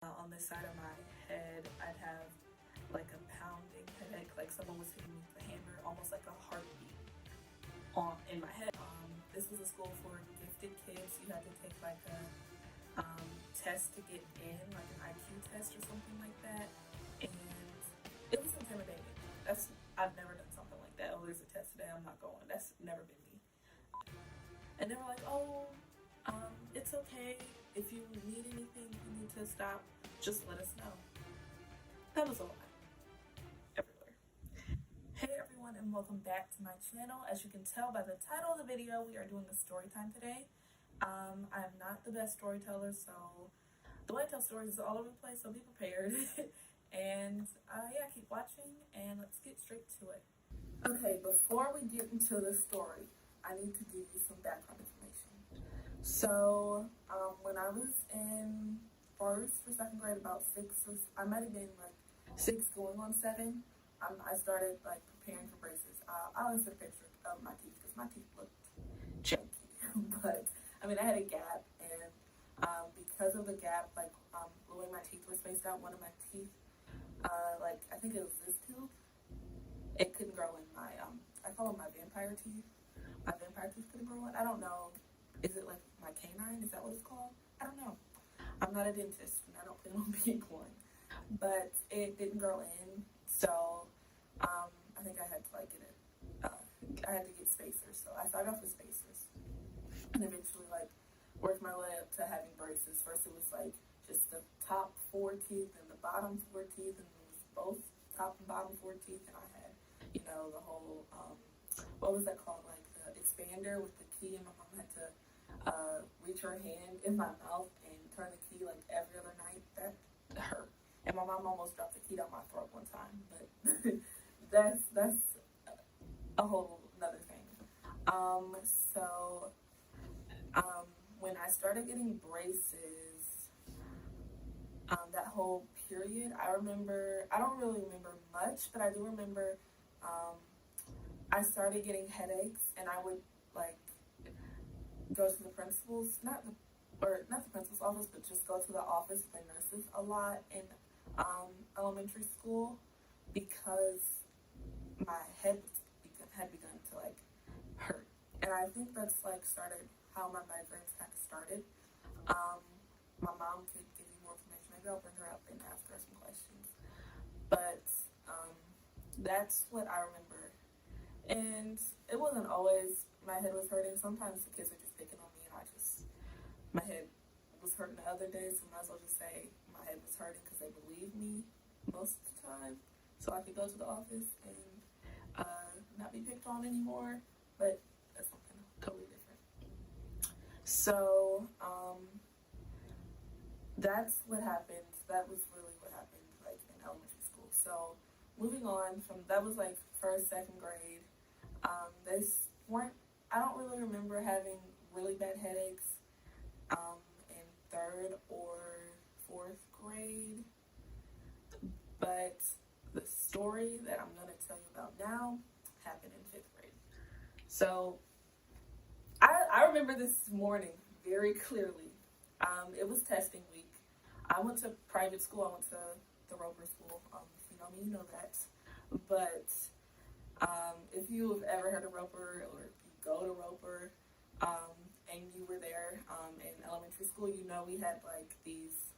On this side of my head, I'd have like a pounding headache, like someone was hitting me with a hammer, almost like a heartbeat on in my head. This was a school for gifted kids. You had to take like a test to get in, like an IQ test or something like that, and it was intimidating. I've never done something like that. Oh, there's a test today. I'm not going. That's never been me. And they were like, oh, it's okay. If you need anything, you need to stop, just let us know. That was a lot everywhere. Hey everyone, and welcome back to my channel. As you can tell by the title of the video, we are doing a story time today. I'm not the best storyteller, so the way I tell stories is all over the place, so be prepared. And yeah, keep watching and let's get straight to it. Okay, before we get into the story, I need to give you some background information. So, when I was in first or second grade, about I might have been like 6 going on 7, I started like preparing for braces. I'll insert a picture of my teeth because my teeth looked janky. But, I mean, I had a gap, and because of the gap, like the way my teeth were spaced out, one of my teeth, like I think it was this tooth, it couldn't grow in my, I call them my vampire teeth. My vampire teeth couldn't grow in. I don't know. Is it like my canine? Is that what it's called? I don't know. I'm not a dentist and I don't plan on being one. But it didn't grow in, so I think I had to like get it. I had to get spacers, so I started off with spacers, and eventually like worked my way up to having braces. First it was like just the top 4 teeth and the bottom 4 teeth, and it was both top and bottom 4 teeth, and I had, you know, the whole what was that called, like the expander with the key, and my mom had to reach her hand in my mouth and turn the key like every other night. That hurt, and my mom almost dropped the key down my throat one time, but that's a whole another thing. So when I started getting braces, that whole period, I don't really remember much, but I do remember I started getting headaches, and I would like go to the principal's, not the principal's office, but just go to the office with the nurses a lot in elementary school, because my head had begun to like hurt, and I think that's like started how my migraines kind of started. My mom could give you more information. Maybe I'll bring her up and ask her some questions, but that's what I remember. And it wasn't always my head was hurting. Sometimes the kids were just picking on me, and my head was hurting the other day, so I might as well just say my head was hurting because they believed me most of the time, so I could go to the office and not be picked on anymore. But that's something totally different. So that's what happened. That was really what happened, like in elementary school. So moving on from that was like first, second grade. They weren't. I don't really remember having really bad headaches in 3rd or 4th grade. But the story that I'm going to tell you about now happened in 5th grade. So I remember this morning very clearly. It was testing week. I went to private school. I went to the Roper School. If you know me, you know that. But if you've ever heard of Roper, or if you go to Roper, and you were there in elementary school, you know we had like these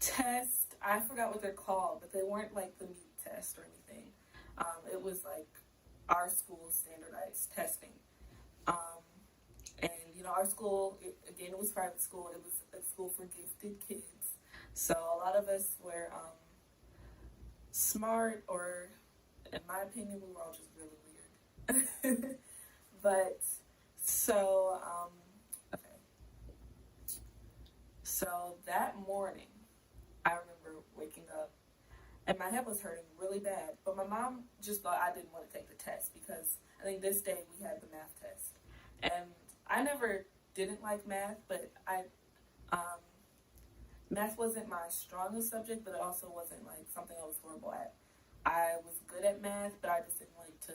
tests. I forgot what they're called, but they weren't like the meat test or anything. It was like our school standardized testing. And you know, our school, again, it was private school. It was a school for gifted kids. So a lot of us were smart, or in my opinion, we were all just really weird. But so okay. So that morning, I remember waking up and my head was hurting really bad. But my mom just thought I didn't want to take the test because I think this day we had the math test. And I never didn't like math, but math wasn't my strongest subject, but it also wasn't like something I was horrible at. I was good at math, but I just didn't like to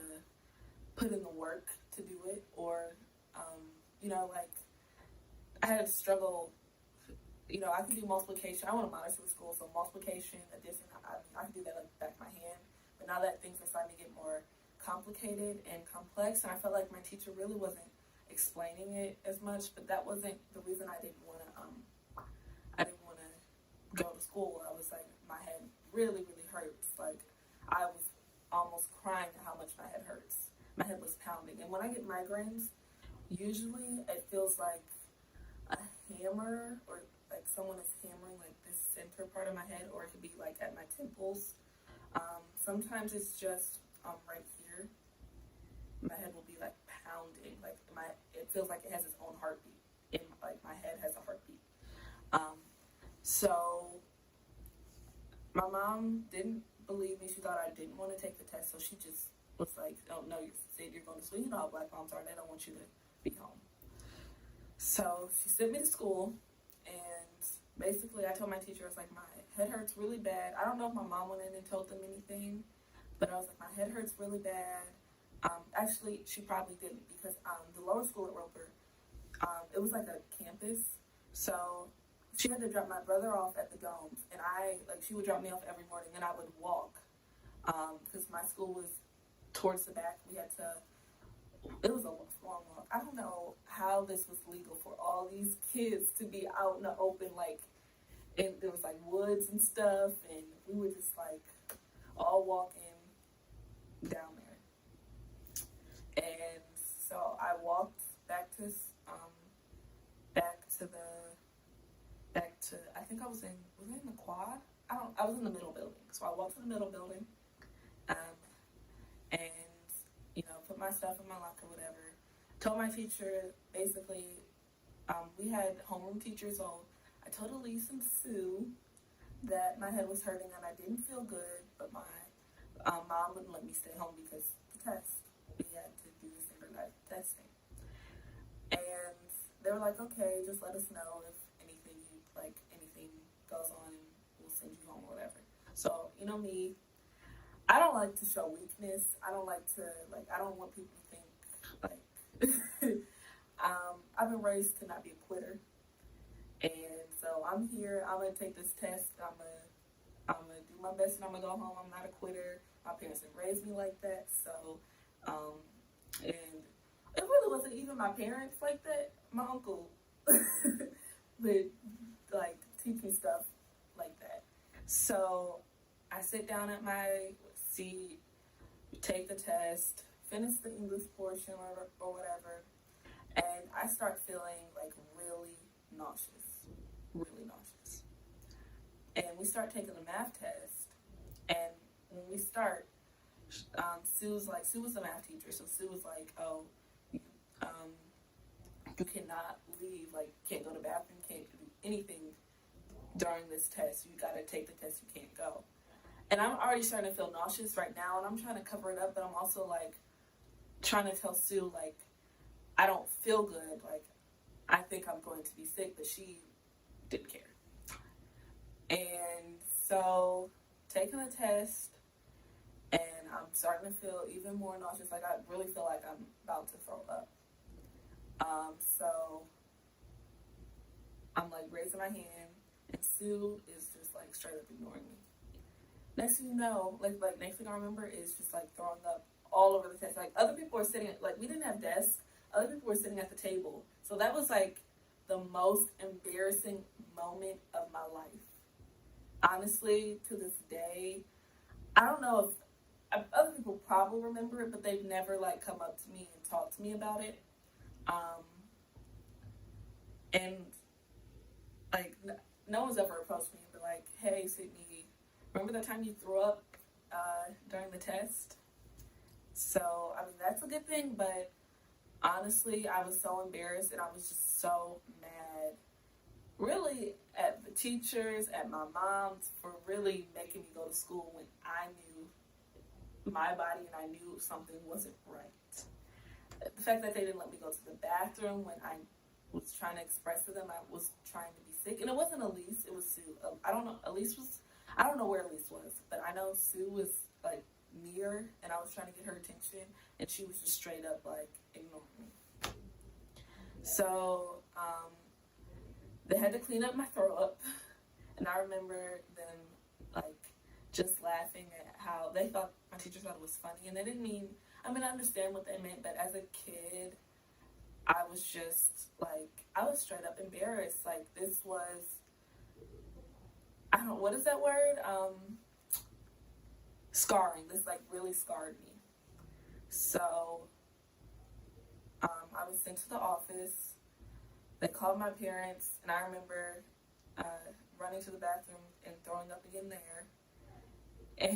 put in the work to do it, or you know, like I had a struggle I can do multiplication. I went to Montessori school, so multiplication, addition, I can do that like back of my hand. But now that things are starting to get more complicated and complex, and I felt like my teacher really wasn't explaining it as much. But that wasn't the reason I didn't want to. I didn't want to go to school. I was like, my head really, really hurts. Like, I was almost crying at how much my head hurts. My head was pounding, and when I get migraines, usually it feels like a hammer, or like someone is hammering like this center part of my head, or it could be like at my temples. Sometimes it's just right here. My head will be like pounding, like it feels like it has its own heartbeat. Like my head has a heartbeat. So my mom didn't believe me. She thought I didn't want to take the test, so she just was like, "Oh no, you said you're going to school. You know how black moms are. They don't want you to be home." So she sent me to school, and basically I told my teacher, I was like, my head hurts really bad. I don't know if my mom went in and told them anything, but I was like, my head hurts really bad. Actually, she probably didn't, because the lower school at Roper, it was like a campus. So she had to drop my brother off at the domes, and she would drop me off every morning, and I would walk, because my school was towards the back. It was a long walk. I don't know how this was legal for all these kids to be out in the open, and there was like woods and stuff, and we were just like all walking down there. And so I walked back to I think was I in the quad? I was in the middle building. So I walked to the middle building, and put my stuff in my locker, whatever. Told my teacher, basically, we had homeroom teachers, so I told Elise and Sue that my head was hurting and I didn't feel good, but my mom wouldn't let me stay home because the test. We had to do the standardized testing. And they were like, okay, just let us know if anything goes on, and we'll send you home or whatever. So, me, I don't like to show weakness. I don't like to, I don't want people to think, I've been raised to not be a quitter. And so I'm here, I'm going to take this test, I'm going to do my best, and I'm going to go home. I'm not a quitter. My parents didn't raise me like that. So, and it really wasn't even my parents like that. My uncle would, teach me stuff like that. So I sit down at my seat, take the test, finish the English portion or whatever, and I start feeling really nauseous. And we start taking the math test, and when we start, Sue was the math teacher, so Sue was like, oh, you cannot leave, can't go to the bathroom, can't do anything during this test. You got to take the test, you can't go. And I'm already starting to feel nauseous right now, and I'm trying to cover it up, but I'm also, trying to tell Sue, I don't feel good. I think I'm going to be sick, but she didn't care. And so, taking the test, and I'm starting to feel even more nauseous. I really feel like I'm about to throw up. So, I'm, raising my hand, and Sue is just, straight up ignoring me. Next thing you know, next thing I remember is just, throwing up all over the test. Other people were sitting we didn't have desks. Other people were sitting at the table. So that was, the most embarrassing moment of my life. Honestly, to this day, I don't know if other people probably remember it, but they've never, come up to me and talked to me about it. And, no one's ever approached me and been like, hey, Sydney, remember that time you threw up during the test? So, that's a good thing, but honestly, I was so embarrassed, and I was just so mad, really, at the teachers, at my mom, for really making me go to school when I knew my body and I knew something wasn't right. The fact that they didn't let me go to the bathroom when I was trying to express to them I was trying to be sick. And it wasn't Elise, it was Sue. I don't know where Elise was, but I know Sue was, near, and I was trying to get her attention, and she was just straight up, ignoring me. So, they had to clean up my throw up. And I remember them like just laughing at how they thought, my teachers thought it was funny. And they didn't mean, I mean, I understand what they meant, but as a kid, I was just like, I was straight up embarrassed. Like, this was, I don't, what is that word? Scarring. This like really scarred me. So I was sent to the office. They called my parents, and I remember running to the bathroom and throwing up again there, and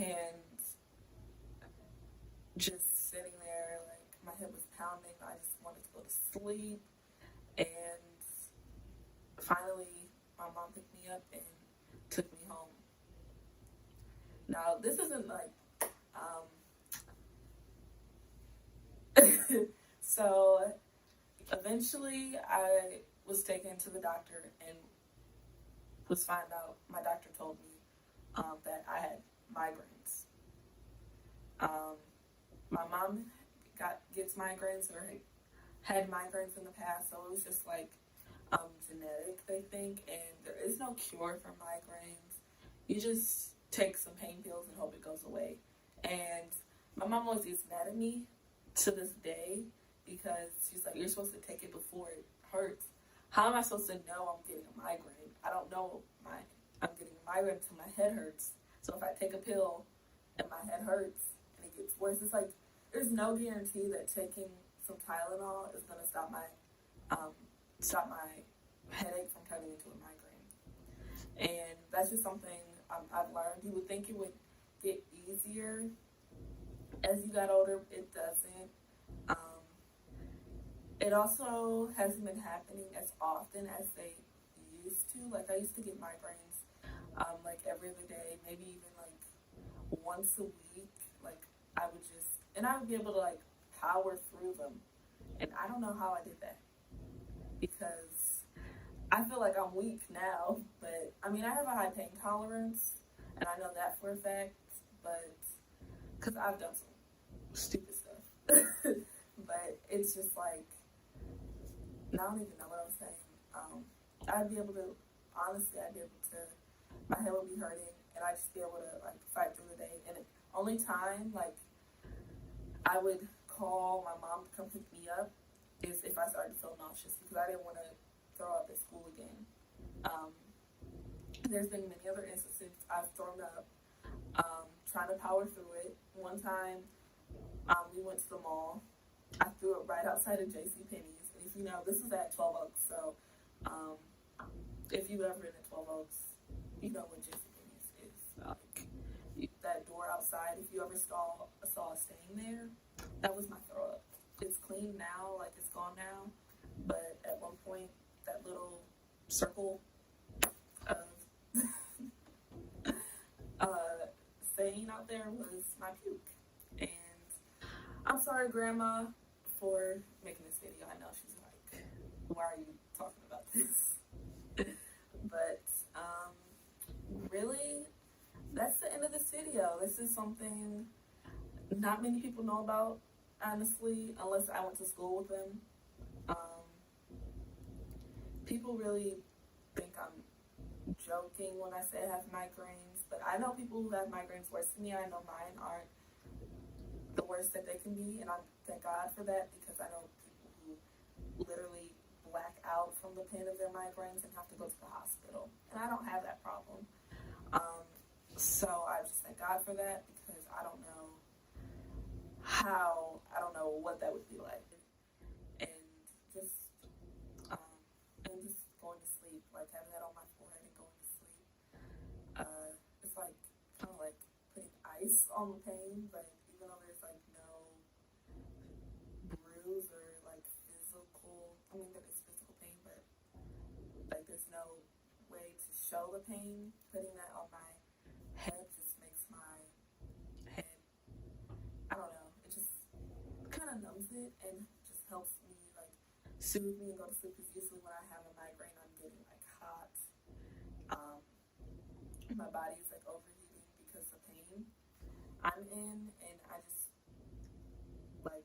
just sitting there, like, my head was pounding. I just wanted to go to sleep. And finally, my mom picked me up and took me home. Now, this isn't like, so eventually I was taken to the doctor and my doctor told me that I had migraines. My mom gets migraines or had migraines in the past, so it was just like genetic, they think, and there is no cure for migraines. You just take some pain pills and hope it goes away. And my mom always gets mad at me to this day because she's like, you're supposed to take it before it hurts. How am I supposed to know I'm getting a migraine? I don't know I'm getting a migraine until my head hurts. So if I take a pill and my head hurts and it gets worse, it's like there's no guarantee that taking some Tylenol is going to stop my headache from turning into a migraine. And that's just something I've learned. You would think it would get easier as you got older. It doesn't. It also hasn't been happening as often as they used to. Like, I used to get migraines like every other day, maybe even like once a week. Like, I would be able to like power through them. And I don't know how I did that, because I feel like I'm weak now, but I mean, I have a high pain tolerance, and I know that for a fact, but because I've done some stupid stuff. But it's just like, I don't even know what I was saying. I'd be able to, honestly, my head would be hurting, and I'd just be able to like fight through the day. And the only time like I would call my mom to come pick me up is if I started to feel nauseous, because I didn't want to throw up at school again. There's been many other instances I've thrown up trying to power through it. One time we went to the mall. I threw it right outside of JCPenney's. And if you know, this is at 12 Oaks, so if you've ever been at 12 Oaks, you know what JCPenney's is. Like, that door outside, if you ever saw a stain there, that was my throw up. It's clean now, like it's gone now, but at one point, that little circle of stain out there was my puke. And I'm sorry, Grandma, for making this video. I know she's like, why are you talking about this? But really, that's the end of this video. This is something not many people know about, honestly, unless I went to school with them. People really think I'm joking when I say I have migraines, but I know people who have migraines worse than me. I know mine aren't the worst that they can be, and I thank God for that, because I know people who literally black out from the pain of their migraines and have to go to the hospital, and I don't have that problem. So I just thank God for that, because I don't know what that would be like. And just going to sleep, like having that on my forehead and going to sleep. It's like kind of like putting ice on the pain, but even though there's like no bruise or like physical, I mean, there is physical pain, but like there's no way to show the pain, putting that on my head just makes my head, I don't know, it just kind of numbs it and just helps me like soothe me and go to sleep, because usually when I have a migraine, I'm getting like hot. My body is like overheating because of the pain I'm in, and I just like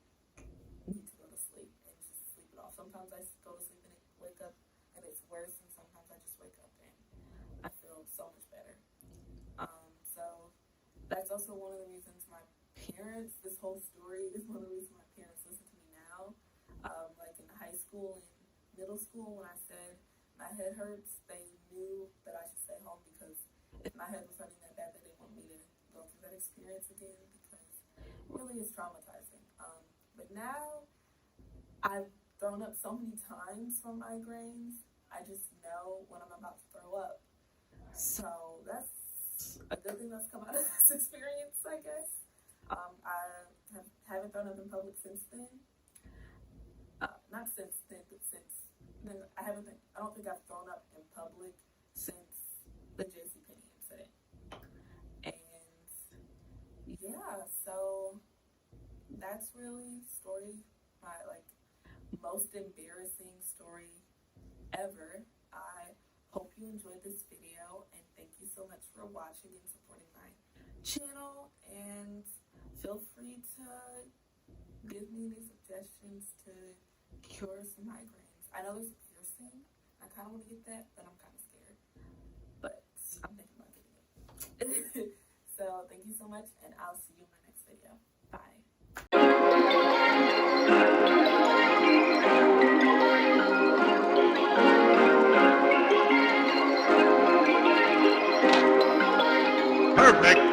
need to go to sleep and just sleep it off. Sometimes I go to sleep and wake up and it's worse, and sometimes I just feel so much better. So that's also one of the reasons my parents, this whole story is one of the reasons my parents listen to me now. Like in high school and middle school, when I said my head hurts, they knew that I should stay home because if my head was hurting that bad, they didn't want me to go through that experience again because it really is traumatizing. But now I've thrown up so many times from migraines, I just know when I'm about to throw up. So that's a good thing that's come out of this experience, I guess. I haven't thrown up in public since then. Not since then, but since then, I don't think I've thrown up in public since the JCPenney incident. And yeah, so that's really my most embarrassing story ever. I hope you enjoyed this video, and thank you so much for watching and supporting my channel, and feel free to give me any suggestions to cure some migraines. I know there's a piercing. I kind of want to get that, but I'm kind of scared. But I'm thinking about getting it. So thank you so much, and I'll see you in my next video. Bye. Perfect.